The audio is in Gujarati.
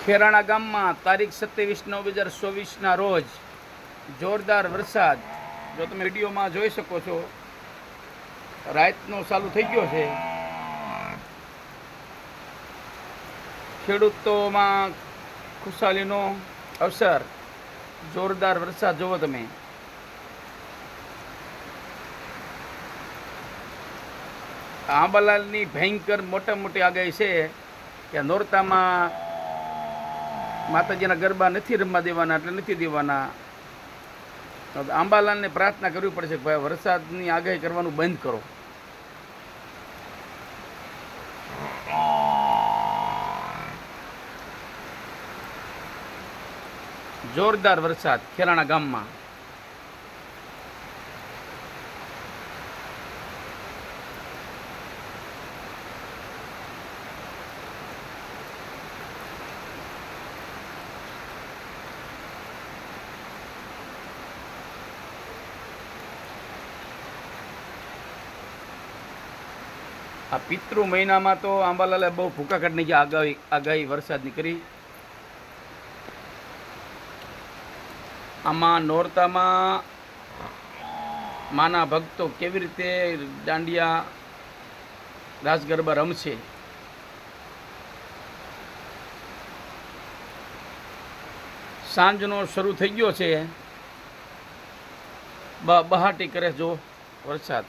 ખેરાણા ગામમાં તારીખ 27/9/2024ના રોજ જોરદાર વરસાદ, જો તમે વિડીયોમાં જોઈ શકો છો, રાતનો ચાલુ થઈ ગયો છે. ખેડૂતોમાં ખુશાલીનો અવસર. જોરદાર વરસાદ જુઓ તમે. આંબાલાલની ભયંકર મોટી આગાહી છે કે નોરતામાં માતાજીના ગરબા નથી રમવા દેવાના, એટલે નથી દેવાના. આંબાલાલને પ્રાર્થના કરવી પડશે કે ભાઈ વરસાદની આગાહી કરવાનું બંધ કરો. જોરદાર વરસાદ ખેરાણા ગામમાં. આ પિતૃ મહિનામાં તો આંબાલાલે બહુ ભૂકા કાઢની જે આગાહી વરસાદની કરી. આમાં નોરતામાં માના ભક્તો કેવી રીતે દાંડિયા રાસ ગરબા રમશે. સાંજનો શરૂ થઈ ગયો છે. બહાટી કરે જો વરસાદ.